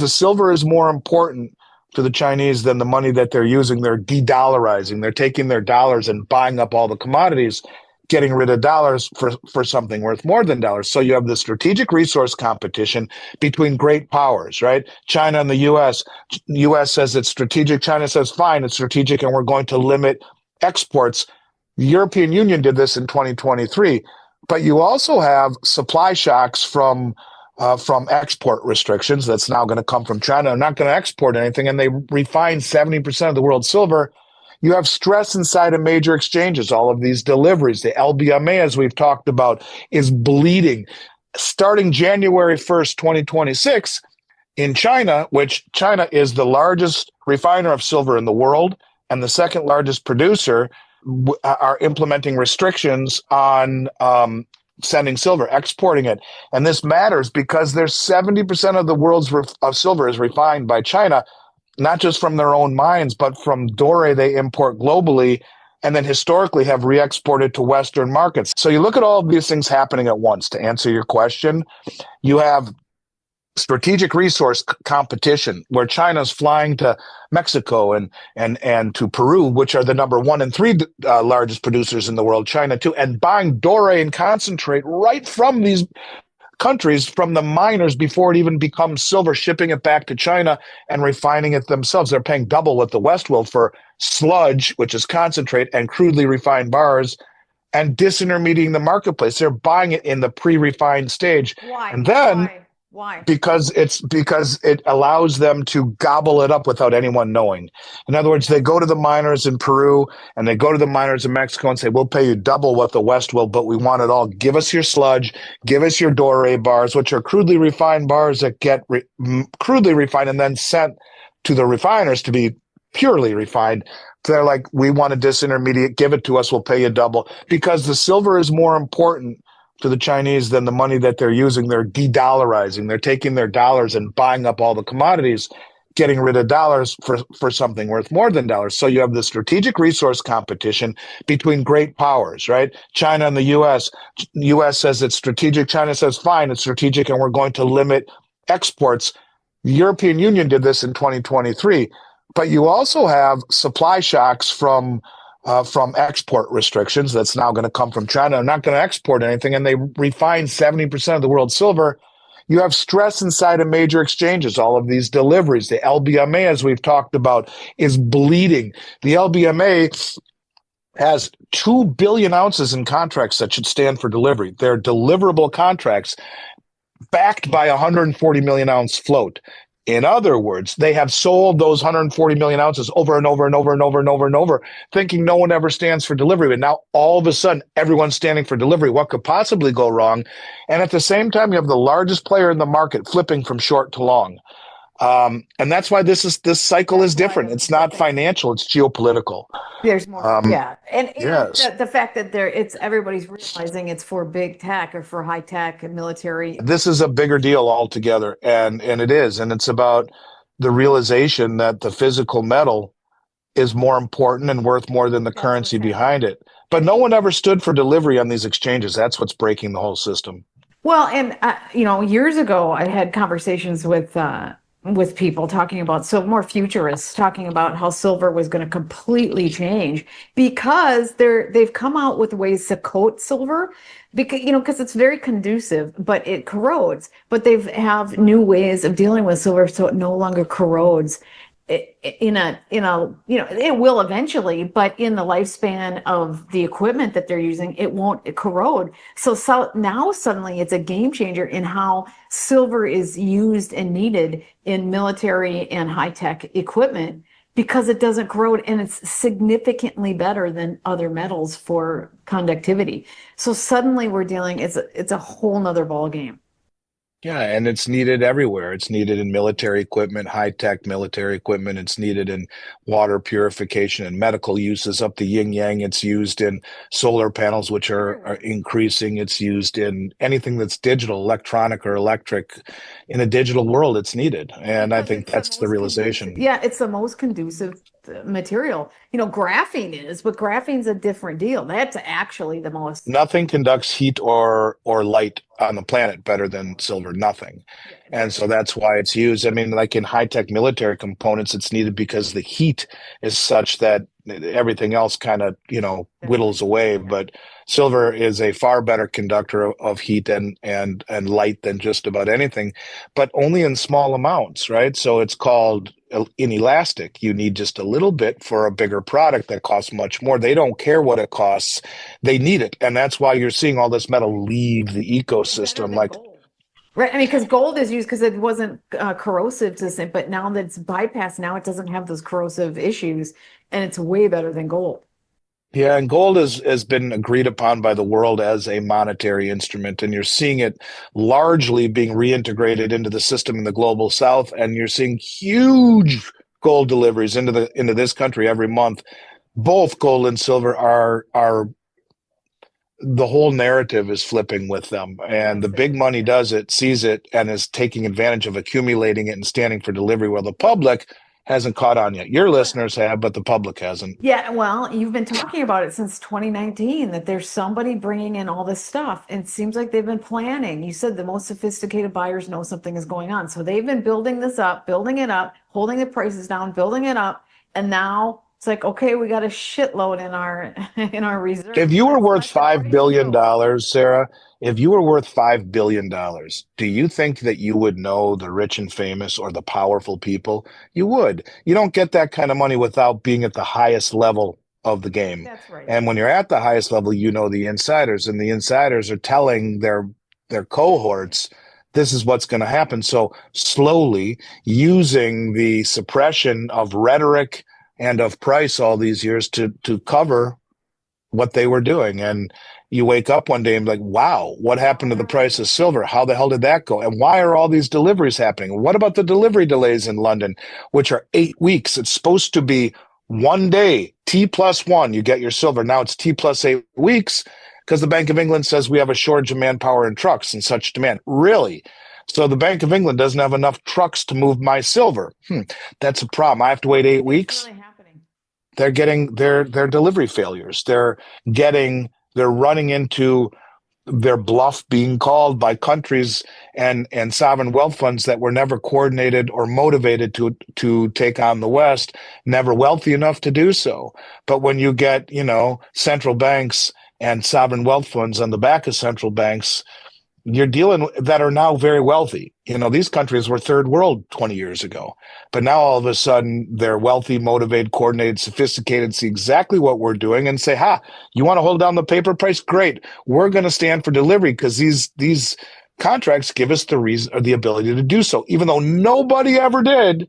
The silver is more important to the Chinese than the money that they're using. They're de-dollarizing. They're taking their dollars and buying up all the commodities, getting rid of dollars for something worth more than dollars. So you have the strategic resource competition between great powers, right? China and the U.S. U.S. says it's strategic. China says, fine, it's strategic, and we're going to limit exports. The European Union did this in 2023. But you also have supply shocks from export restrictions that's now going to come from China. They're not going to export anything, and they refine 70% of the world's silver. You have stress inside of major exchanges, all of these deliveries. The LBMA, as we've talked about, is bleeding. Starting January 1st, 2026, in China, which China is the largest refiner of silver in the world and the second largest producer, are implementing restrictions on sending silver, exporting it. And this matters because there's 70% of the world's of silver is refined by China, not just from their own mines, but from doré they import globally and then historically have re-exported to Western markets. So you look at all of these things happening at once. To answer your question, you have strategic resource competition where China's flying to Mexico and to Peru, which are the number 1 and 3 largest producers in the world, China too, and buying doré and concentrate right from these countries, from the miners before it even becomes silver, shipping it back to China and refining it themselves. They're paying double what the West will for sludge, which is concentrate, and crudely refined bars, and disintermediating the marketplace. They're buying it in the pre-refined stage. Why? And then Why? because it allows them to gobble it up without anyone knowing. In other words, they go to the miners in Peru and they go to the miners in Mexico and say, we'll pay you double what the West will, but we want it all. Give us your sludge, give us your doré bars, which are crudely refined bars that get crudely refined and then sent to the refiners to be purely refined. They're like, we want to disintermediate, give it to us, we'll pay you double. Because the silver is more important to the Chinese than the money that they're using. They're de-dollarizing. They're taking their dollars and buying up all the commodities, getting rid of dollars for something worth more than dollars. So you have the strategic resource competition between great powers, right? China and the U.S. U.S. says it's strategic. China says, fine, it's strategic, and we're going to limit exports. The European Union did this in 2023. But you also have supply shocks from export restrictions that's now going to come from China. They're not going to export anything, and they refine 70% of the world's silver. You have stress inside of major exchanges, all of these deliveries. The LBMA, as we've talked about, is bleeding. The LBMA has 2 billion ounces in contracts that should stand for delivery. They're deliverable contracts backed by a 140 million ounce float. In other words, they have sold those 140 million ounces over and over and over and over and over and over, thinking no one ever stands for delivery. But now all of a sudden, everyone's standing for delivery. What could possibly go wrong? And at the same time, you have the largest player in the market flipping from short to long. And that's why this cycle is different. It's not financial, it's geopolitical. There's more, yeah, and Yes. the fact that it's everybody's realizing it's for big tech or for high tech and military. This is a bigger deal altogether, and it is, and it's about the realization that the physical metal is more important and worth more than the That's currency what's behind happening. it. But no one ever stood for delivery on these exchanges. That's what's breaking the whole system. Well, and years ago, I had conversations with people talking about so more futurists talking about how silver was going to completely change because they've come out with ways to coat silver because it's very conducive, but it corrodes. But they have new ways of dealing with silver so it no longer corrodes. It will eventually, but in the lifespan of the equipment that they're using, it won't corrode. So now suddenly it's a game changer in how silver is used and needed in military and high tech equipment because it doesn't corrode and it's significantly better than other metals for conductivity. So suddenly it's a whole nother ball game. Yeah, and it's needed everywhere. It's needed in military equipment, high-tech military equipment. It's needed in water purification and medical uses up the yin yang. It's used in solar panels, which are increasing. It's used in anything that's digital, electronic or electric. In a digital world, it's needed. And I Because think it's the that's the most conducive. realization. Yeah, it's the most conducive material. Graphene is, but graphene's a different deal. That's actually the most. Nothing conducts heat or light on the planet better than silver. Nothing. Yeah, And so that's why it's used. I mean, like in high-tech military components, it's needed because the heat is such that everything else kind of, whittles away. yeah. But silver is a far better conductor of heat and light than just about anything, but only in small amounts, right? So it's called inelastic. You need just a little bit for a bigger product that costs much more. They don't care what it costs. They need it. And that's why you're seeing all this metal leave the It's better ecosystem. than Like, gold. Right. I mean, because gold is used because it wasn't corrosive to the but now that it's bypassed, now it doesn't have those corrosive issues, and it's way better than gold. yeah, and gold has been agreed upon by the world as a monetary instrument, and you're seeing it largely being reintegrated into the system in the global south, and you're seeing huge gold deliveries into this country every month. Both gold and silver are the whole narrative is flipping with them, and the Yes, it big is. money does it, sees it, and is taking advantage of accumulating it and standing for delivery, while the public hasn't caught on yet. Your Well, listeners have, but the public hasn't. yeah, well, you've been talking about it since 2019 that there's somebody bringing in all this stuff. And it seems like they've been planning. You said the most sophisticated buyers know something is going on. So they've been building this up, building it up, holding the prices down, building it up. And now it's like, okay, we got a shitload in our in our If reserves. you were Let's worth let $5 everybody billion, steal. Sarah, if you were worth $5 billion, do you think that you would know the rich and famous or the powerful people? You would. You don't get that kind of money without being at the highest level of the game. That's right. And when you're at the highest level, you know the insiders, and the insiders are telling their cohorts, this is what's going to happen. So slowly, using the suppression of rhetoric and of price all these years to cover what they were doing. And you wake up one day and be like, wow, what happened to the price of silver? How the hell did that go? And why are all these deliveries happening? What about the delivery delays in London, which are 8 weeks? It's supposed to be one day, T plus one, you get your silver. Now it's T plus 8 weeks because the Bank of England says we have a shortage of manpower and trucks and such demand. Really? So the Bank of England doesn't have enough trucks to move my silver. That's a problem. I have to wait eight It's weeks really happening. they're getting their delivery failures. They're running into their bluff being called by countries and sovereign wealth funds that were never coordinated or motivated to take on the West, never wealthy enough to do so. But when you get, central banks and sovereign wealth funds on the back of central banks, you're dealing that are now very wealthy. These countries were third world 20 years ago, but now all of a sudden they're wealthy, motivated, coordinated, sophisticated, see exactly what we're doing and say, you want to hold down the paper price? Great. We're going to stand for delivery because these contracts give us the reason or the ability to do so. Even though nobody ever did,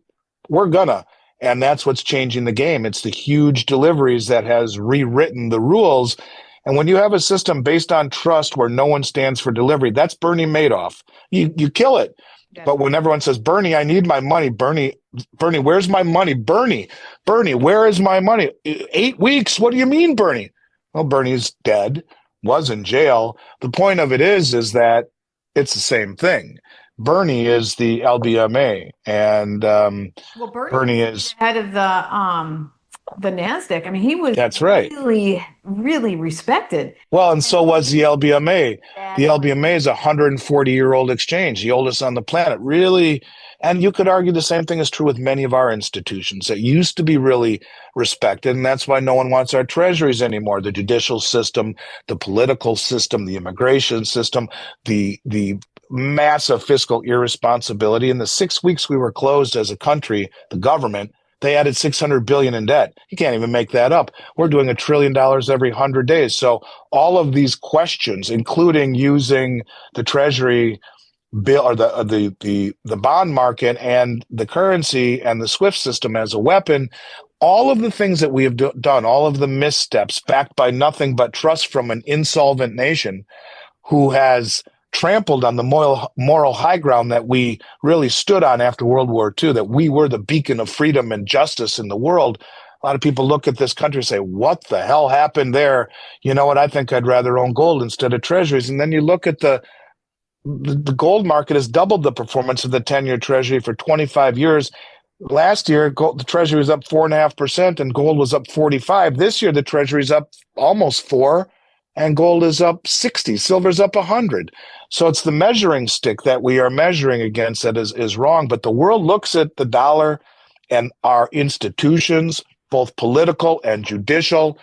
we're gonna. And that's what's changing the game. It's the huge deliveries that has rewritten the rules. And when you have a system based on trust where no one stands for delivery, that's Bernie Madoff. You kill it. That's But when everyone says, Bernie, I need my money, Bernie, where's my money? Bernie, where is my money? 8 weeks? What do you mean, Bernie? Well, Bernie's dead, was in jail. The point of it is that it's the same thing. Bernie is the LBMA, and well, Bernie Bernie used to be is, the head of the NASDAQ. I mean, he was that's right. really, really respected. Well, and And so was the LBMA. The bad money. LBMA is a 140-year-old exchange, the oldest on the planet. Really, and you could argue the same thing is true with many of our institutions that used to be really respected, and that's why no one wants our treasuries anymore. The judicial system, the political system, the immigration system, the massive fiscal irresponsibility. In the 6 weeks we were closed as a country, the government, they added 600 billion in debt. You can't even make that up. We're doing $1 trillion every 100 days. So all of these questions, including using the treasury bill or the bond market and the currency and the SWIFT system as a weapon, all of the things that we have done, all of the missteps backed by nothing but trust from an insolvent nation who has trampled on the moral high ground that we really stood on after World War II, that we were the beacon of freedom and justice in the world. A lot of people look at this country and say, what the hell happened there? You know what? I think I'd rather own gold instead of treasuries. And then you look at the gold market has doubled the performance of the 10-year treasury for 25 years. Last year, the Treasury was up 4.5%, and gold was up 45. This year, the Treasury's up almost 4, and gold is up 60. Silver's up 100. So it's the measuring stick that we are measuring against that is wrong. But the world looks at the dollar and our institutions, both political and judicial,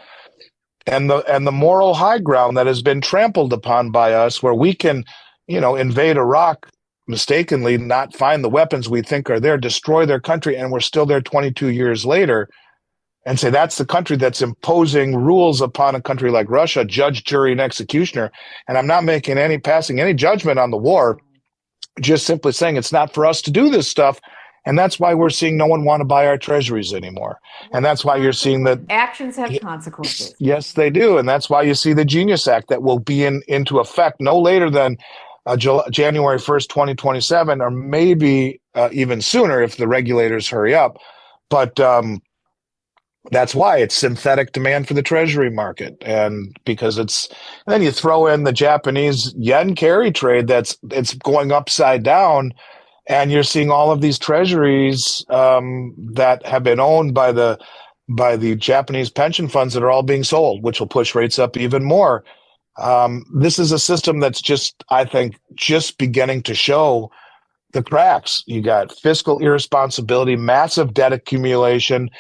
and the moral high ground that has been trampled upon by us, where we can, invade Iraq mistakenly, not find the weapons we think are there, destroy their country, and we're still there 22 years later, and say that's the country that's imposing rules upon a country like Russia, judge, jury, and executioner. And I'm not passing any judgment on the war, just simply saying it's not for us to do this stuff. And that's why we're seeing no one want to buy our treasuries anymore. And that's why you're seeing that actions have consequences. Yes, they do. And that's why you see the Genius Act that will be into effect no later than January 1st, 2027, or maybe even sooner if the regulators hurry up. But that's why it's synthetic demand for the treasury market. And because and then you throw in the Japanese yen carry trade it's going upside down. And you're seeing all of these treasuries that have been owned by the Japanese pension funds that are all being sold, which will push rates up even more. This is a system that's I think, just beginning to show the cracks. You got fiscal irresponsibility, massive debt accumulation,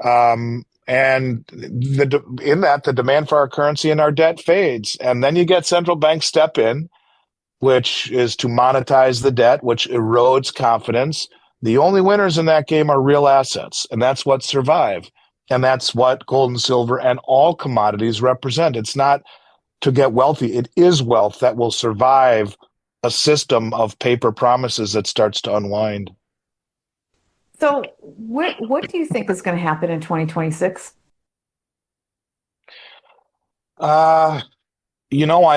and the demand for our currency and our debt fades. And then you get central banks step in, which is to monetize the debt, which erodes confidence. The only winners in that game are real assets, and that's what survive. And that's what gold and silver and all commodities represent. It's not to get wealthy. It is wealth that will survive a system of paper promises that starts to unwind. So what do you think is going to happen in 2026? I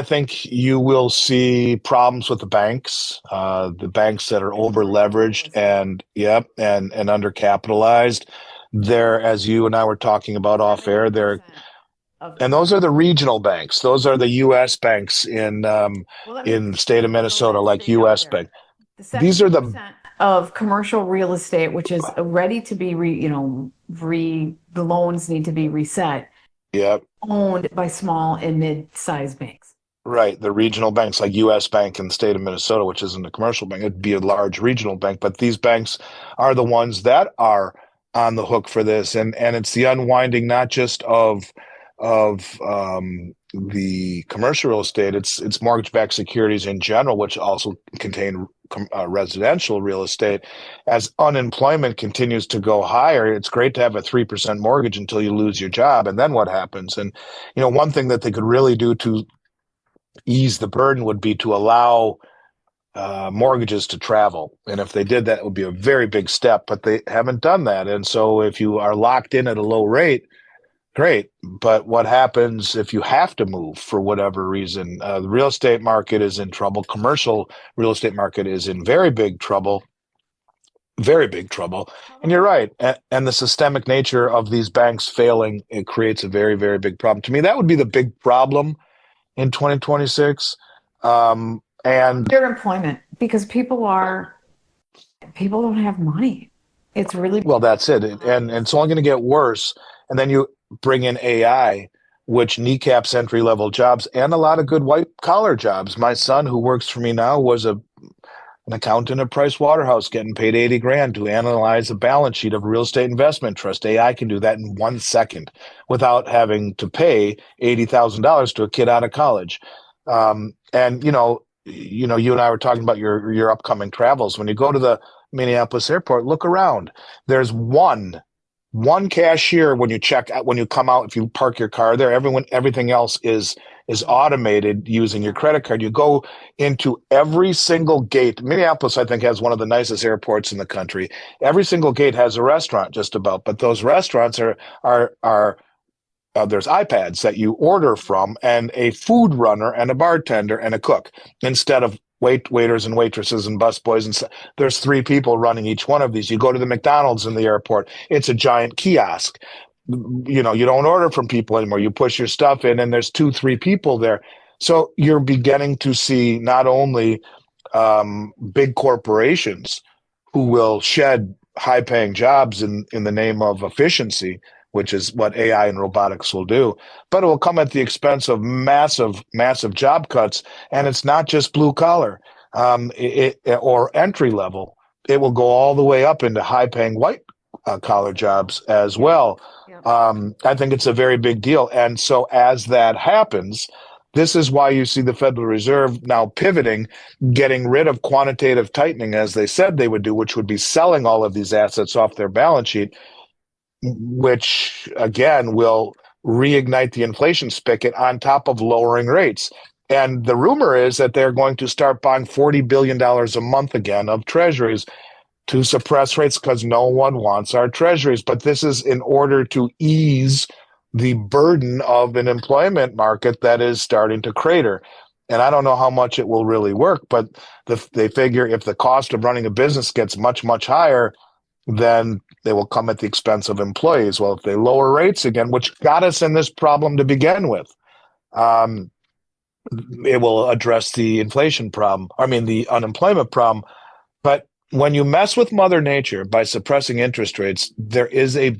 think you will see problems with the banks that are over leveraged and undercapitalized. They're, as you and I were talking about off air, and those are the regional banks. Those are the U.S. banks in the state of Minnesota, like U.S. Bank. These are the of commercial real estate, which is ready to be the loans need to be reset. Yep. Owned by small and mid-sized banks. Right. The regional banks like U.S. Bank in the state of Minnesota, which isn't a commercial bank, it'd be a large regional bank. But these banks are the ones that are on the hook for this. And it's the unwinding not just of the commercial real estate, it's mortgage-backed securities in general, which also contain residential real estate. As unemployment continues to go higher, it's great to have a 3% mortgage until you lose your job. And then what happens? And, one thing that they could really do to ease the burden would be to allow mortgages to travel. And if they did that, it would be a very big step, but they haven't done that. And so if you are locked in at a low rate, great. But what happens if you have to move for whatever reason? The real estate market is in trouble. Commercial real estate market is in very big trouble. Very big trouble. And you're right. And the systemic nature of these banks failing, it creates a very, very big problem. To me, that would be the big problem in 2026. And underemployment, because people don't have money. It's really well, that's it. And it's only going to get worse. And then you bring in AI, which kneecaps entry-level jobs and a lot of good white-collar jobs. My son, who works for me now, was an accountant at Price Waterhouse, getting paid $80,000 to analyze a balance sheet of a real estate investment trust. AI can do that in 1 second without having to pay $80,000 to a kid out of college. And you and I were talking about your upcoming travels. When you go to the Minneapolis airport, look around. There's one cashier when you come out, if you park your car there. Everything else is automated using your credit card. You go into every single gate. Minneapolis, I think, has one of the nicest airports in the country. Every single gate has a restaurant, just about, but those restaurants are there's iPads that you order from, and a food runner and a bartender and a cook, instead of waiters and waitresses and busboys. And there's 3 people running each one of these. You go to the McDonald's in the airport, it's a giant kiosk. You don't order from people anymore. You push your stuff in and there's 2-3 people there. So you're beginning to see not only big corporations who will shed high-paying jobs in the name of efficiency, which is what AI and robotics will do. But it will come at the expense of massive, massive job cuts, and it's not just blue collar or entry level. It will go all the way up into high-paying white collar jobs as Yep. well. Yep. I think it's a very big deal, and so as that happens, this is why you see the Federal Reserve now pivoting, getting rid of quantitative tightening as they said they would do, which would be selling all of these assets off their balance sheet, which again will reignite the inflation spigot on top of lowering rates. And the rumor is that they're going to start buying $40 billion a month again of treasuries to suppress rates because no one wants our treasuries. But this is in order to ease the burden of an employment market that is starting to crater. And I don't know how much it will really work, but they figure if the cost of running a business gets much, much higher, then they will come at the expense of employees. Well, if they lower rates again, which got us in this problem to begin with, um, it will address the inflation problem. I mean, the unemployment problem. But when you mess with Mother Nature by suppressing interest rates, there is a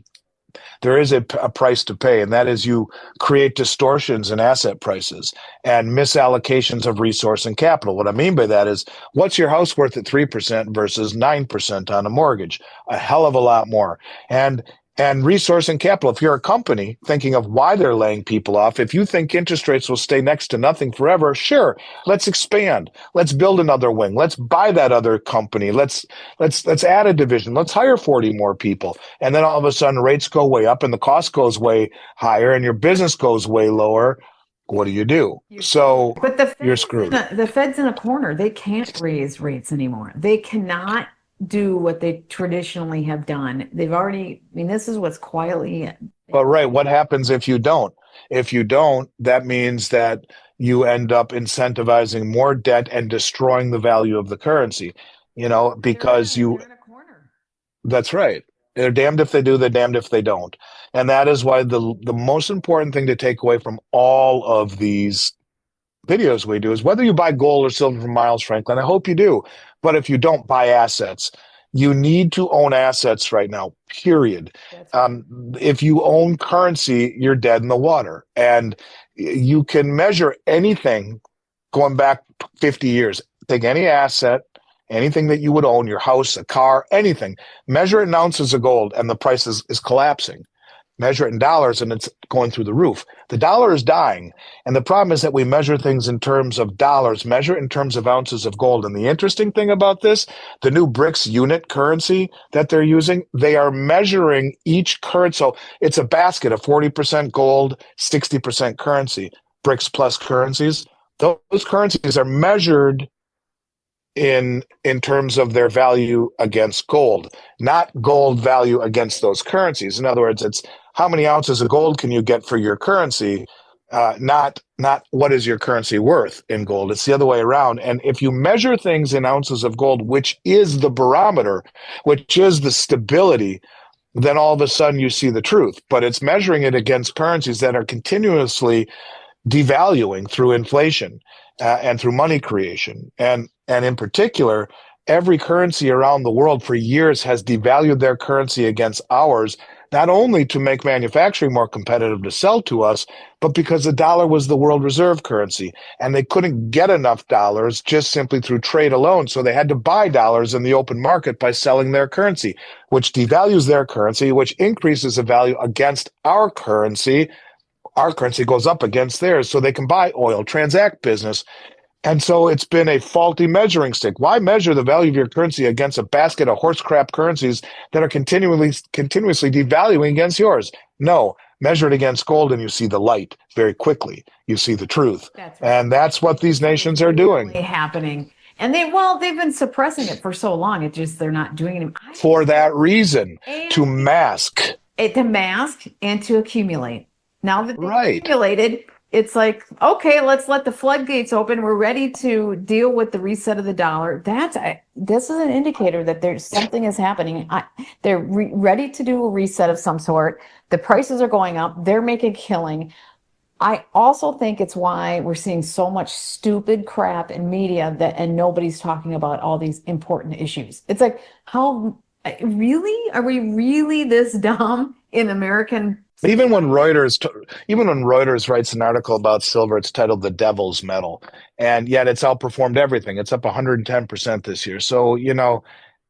price to pay, and that is you create distortions in asset prices and misallocations of resource and capital. What I mean by that is, what's your house worth at 3% versus 9% on a mortgage? A hell of a lot more. And resource and capital. If you're a company thinking of why they're laying people off, if you think interest rates will stay next to nothing forever, sure, let's expand. Let's build another wing. Let's buy that other company. Let's add a division. Let's hire 40 more people. And then all of a sudden rates go way up and the cost goes way higher and your business goes way lower. What do you do? You're screwed. So But the you're Fed is screwed. the Fed's in a corner. They can't raise rates anymore. They cannot do what they traditionally have done. They've already, I mean, this is what's quietly But been right, going what happens if you don't? If you don't, that means that you end up incentivizing more debt and destroying the value of the currency, because they're in a corner. that's right. They're damned if they do, they're damned if they don't. And that is why the most important thing to take away from all of these videos we do is whether you buy gold or silver from Miles Franklin, I hope you do. But if you don't, buy assets. You need to own assets right now, period. That's right. If you own currency, you're dead in the water. And you can measure anything going back 50 years. Take any asset, anything that you would own, your house, a car, anything, measure it in ounces of gold, and the price is collapsing. Measure it in dollars and it's going through the roof. The dollar is dying. And the problem is that we measure things in terms of dollars, measure it in terms of ounces of gold. And the interesting thing about this, the new BRICS unit currency that they're using, they are measuring each currency. So it's a basket of 40% gold, 60% currency, BRICS plus currencies. Those currencies are measured in terms of their value against gold, not gold value against those currencies. In other words, it's how many ounces of gold can you get for your currency, not what is your currency worth in gold. It's the other way around. And if you measure things in ounces of gold, which is the barometer, which is the stability, then all of a sudden you see the truth. But it's measuring it against currencies that are continuously devaluing through inflation and through money creation. And in particular, every currency around the world for years has devalued their currency against ours, not only to make manufacturing more competitive to sell to us, but because the dollar was the world reserve currency. And they couldn't get enough dollars just simply through trade alone. So they had to buy dollars in the open market by selling their currency, which devalues their currency, which increases the value against our currency. Our currency goes up against theirs, so they can buy oil, transact business. And so it's been a faulty measuring stick. Why measure the value of your currency against a basket of horse crap currencies that are continuously devaluing against yours? No, measure it against gold and you see the light very quickly. You see the truth. That's right. And that's what This these is what is nations are doing really happening. And they've been suppressing it for so long. It just, they're not doing it. I for just don't. that reason, to And mask. to mask and to accumulate. Now that they've Right. accumulated, it's like, okay, let's let the floodgates open. We're ready to deal with the reset of the dollar. This is an indicator that there's something is happening. They're ready to do a reset of some sort. The prices are going up. They're making a killing. I also think it's why we're seeing so much stupid crap in media and nobody's talking about all these important issues. It's like, how Really? Are we really this dumb in American Even when society? Reuters writes an article about silver, it's titled "The Devil's Metal," and yet it's outperformed everything. It's up 110% this year. So yeah,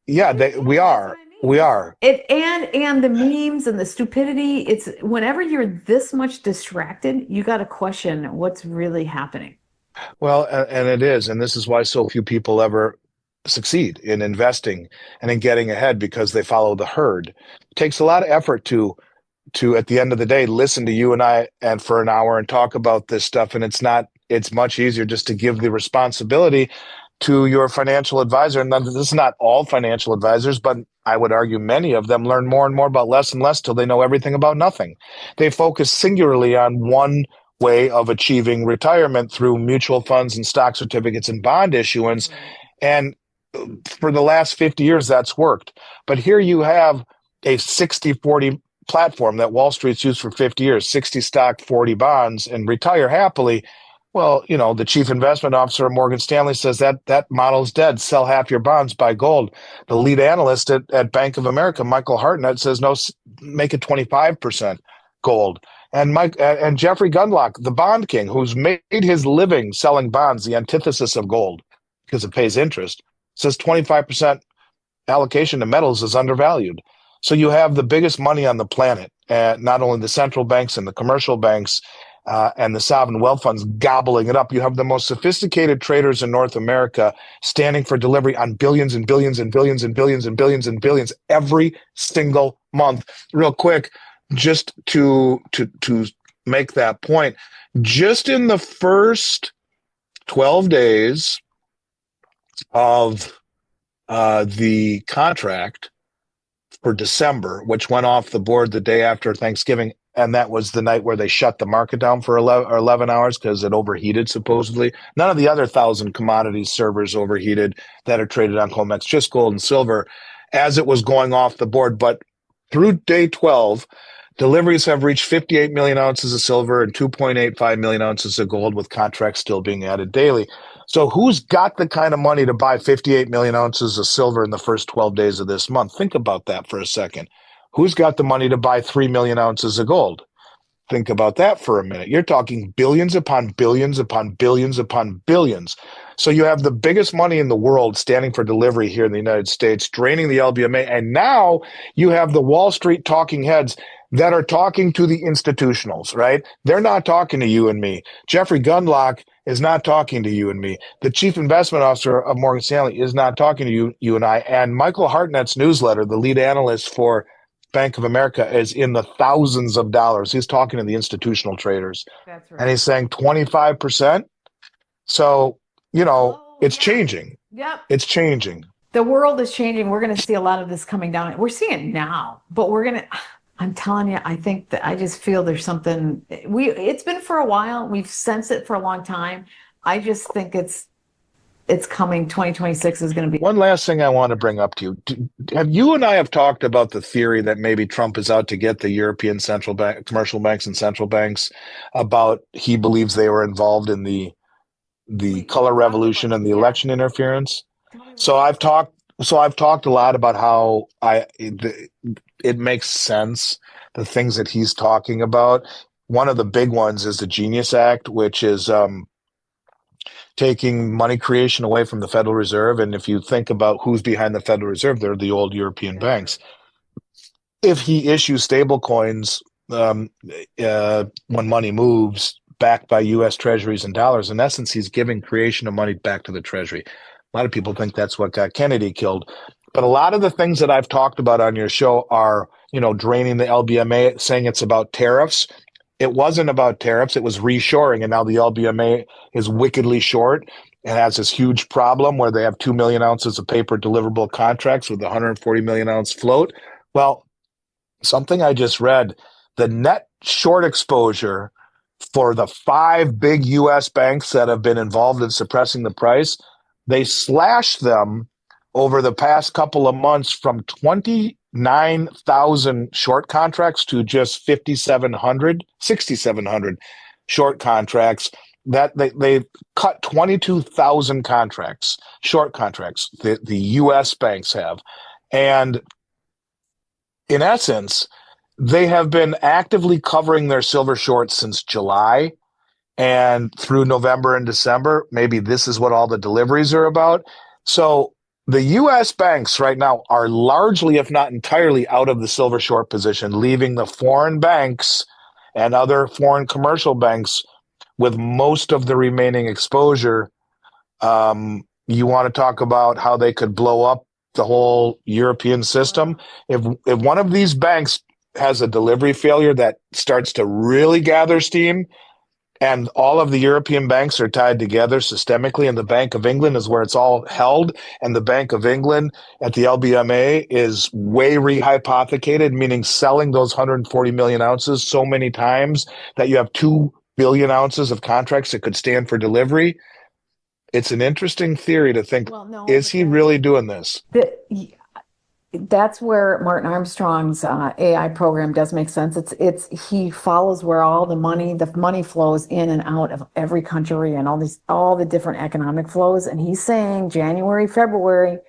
we That's what are, I mean. we are. And the memes and the stupidity, it's whenever you're this much distracted, you got to question what's really happening. Well, and it is, and this is why so few people ever succeed in investing and in getting ahead because they follow the herd. It takes a lot of effort to at the end of the day listen to you and I and for an hour and talk about this stuff, and it's much easier just to give the responsibility to your financial advisor. And this is not all financial advisors, but I would argue many of them learn more and more about less and less till they know everything about nothing. They focus singularly on one way of achieving retirement through mutual funds and stock certificates and bond issuance. Right. And for the last 50 years, that's worked. But here you have a 60-40 platform that Wall Street's used for 50 years, 60 stock, 40 bonds, and retire happily. Well, the chief investment officer of Morgan Stanley says that model's dead. Sell half your bonds, buy gold. The lead analyst at Bank of America, Michael Hartnett, says no, make it 25% gold. And Jeffrey Gundlach, the bond king, who's made his living selling bonds, the antithesis of gold because it pays interest, says 25% allocation to metals is undervalued. So you have the biggest money on the planet, not only the central banks and the commercial banks and the sovereign wealth funds gobbling it up. You have the most sophisticated traders in North America standing for delivery on billions and billions and billions and billions and billions and billions every single month. Real quick, just to make that point, just in the first 12 days of the contract for December, which went off the board the day after Thanksgiving. And that was the night where they shut the market down for 11 hours because it overheated, supposedly. None of the other 1,000 commodities servers overheated that are traded on COMEX, just gold and silver, as it was going off the board. But through day 12, deliveries have reached 58 million ounces of silver and 2.85 million ounces of gold, with contracts still being added daily. So who's got the kind of money to buy 58 million ounces of silver in the first 12 days of this month? Think about that for a second. Who's got the money to buy 3 million ounces of gold? Think about that for a minute. You're talking billions upon billions upon billions upon billions. So you have the biggest money in the world standing for delivery here in the United States, draining the LBMA. And now you have the Wall Street talking heads that are talking to the institutionals, right? They're not talking to you and me. Jeffrey Gundlach is not talking to you and me. The chief investment officer of Morgan Stanley is not talking to you and I. And Michael Hartnett's newsletter, the lead analyst for Bank of America, is in the thousands of dollars. He's talking to the institutional traders That's and right. he's saying 25%. So, Hello, it's yeah. changing. Yep. It's changing. The world is changing. We're going to see a lot of this coming down. We're seeing it now, but I'm telling you, I think that I just feel there's something it's been for a while. We've sensed it for a long time. I just think it's coming. 2026 is going to be. One last thing I want to bring up to you. Have you and I have talked about the theory that maybe Trump is out to get the European central bank, commercial banks and central banks, about he believes they were involved in the We color talked revolution about, and the yeah. election interference? Tell me what So it I've is. talked so I've talked a lot about how it makes sense, the things that he's talking about. One of the big ones is the Genius Act, which is taking money creation away from the Federal Reserve. And if you think about who's behind the Federal Reserve, they're the old European That's right. banks. If he issues stable coins when money moves backed by U.S. treasuries and dollars, in essence, he's giving creation of money back to the treasury. A lot of people think that's what got Kennedy killed. But a lot of the things that I've talked about on your show are, draining the LBMA, saying it's about tariffs. It wasn't about tariffs. It was reshoring. And now the LBMA is wickedly short and has this huge problem where they have 2 million ounces of paper deliverable contracts with a 140 million ounce float. Well, something I just read, the net short exposure for the 5 big US banks that have been involved in suppressing the price, they slashed them over the past couple of months from 29,000 short contracts to just 5,700, 6,700 short contracts. That they cut 22,000 contracts, short contracts, the US banks have. And in essence, they have been actively covering their silver shorts since July and through November and December. Maybe this is what all the deliveries are about. So the US banks right now are largely, if not entirely, out of the silver short position, leaving the foreign banks and other foreign commercial banks with most of the remaining exposure. You want to talk about how they could blow up the whole European system? If one of these banks has a delivery failure that starts to really gather steam, and all of the European banks are tied together systemically, and the Bank of England is where it's all held. And the Bank of England at the LBMA is way rehypothecated, meaning selling those 140 million ounces so many times that you have 2 billion ounces of contracts that could stand for delivery. It's an interesting theory to think, Well, no, is but he really doing this? that's where Martin Armstrong's AI program does make sense. He follows where all the money flows in and out of every country and all the different economic flows. And he's saying January, February,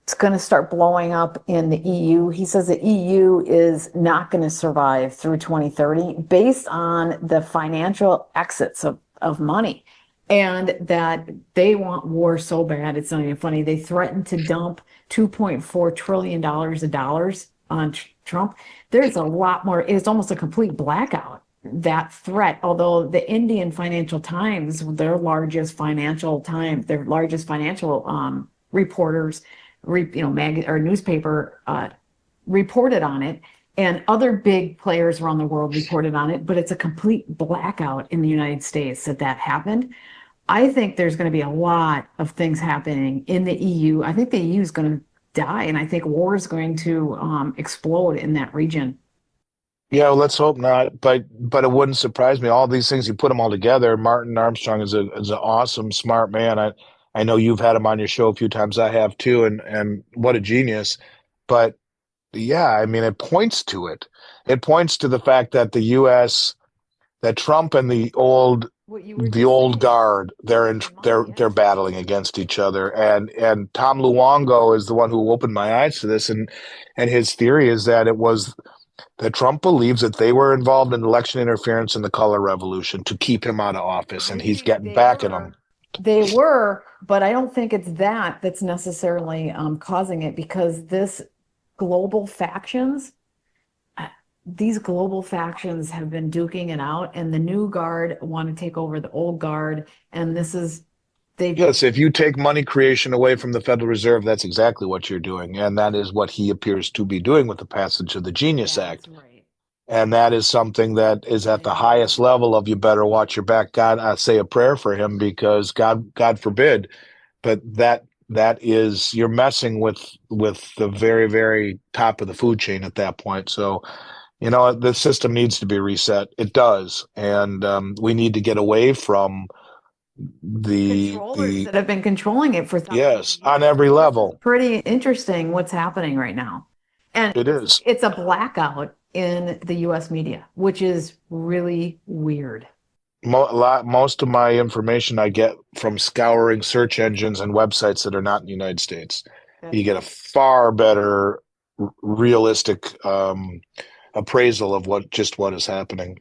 it's going to start blowing up in the EU. He says the EU is not going to survive through 2030 based on the financial exits of money. And that they want war so bad, it's not even funny. They threatened to dump $2.4 trillion of dollars on Trump. There's a lot more. It's almost a complete blackout, that threat. Although the Indian Financial Times, their largest financial reporters, or newspaper, reported on it, and other big players around the world reported on it. But it's a complete blackout in the United States that happened. I think there's going to be a lot of things happening in the EU. I think the EU is going to die, and I think war is going to explode in that region. Yeah, well, let's hope not. But it wouldn't surprise me. All these things, you put them all together. Martin Armstrong is an awesome, smart man. I know you've had him on your show a few times. I have too, and what a genius. But yeah, I mean, it points to it. It points to the fact that the U.S. that Trump and What you were the just old saying, guard, they're battling against each other. And Tom Luongo is the one who opened my eyes to this. And his theory is that it was that Trump believes that they were involved in election interference in the color revolution to keep him out of office, and I he's think getting back at him. they were, but I don't think it's that's necessarily causing it, because global factions, uh, these global factions have been duking it out, and the new guard want to take over the old guard, and they've Yes, if you take money creation away from the Federal Reserve, that's exactly what you're doing. And that is what he appears to be doing with the passage of the Genius that's Act. right. And that is something that is at the highest level of you better watch your back. God, I say a prayer for him, because God forbid, but that is, you're messing with the very, very top of the food chain at that point. So, the system needs to be reset. It does. And we need to get away from Controllers the that have been controlling it for thousands of yes, on years. every This is level. pretty interesting what's happening right now. And It is. it's a blackout in the US media, which is really weird. Most of my information I get from scouring search engines and websites that are not in the United States. That's You get a far better realistic appraisal of what is happening.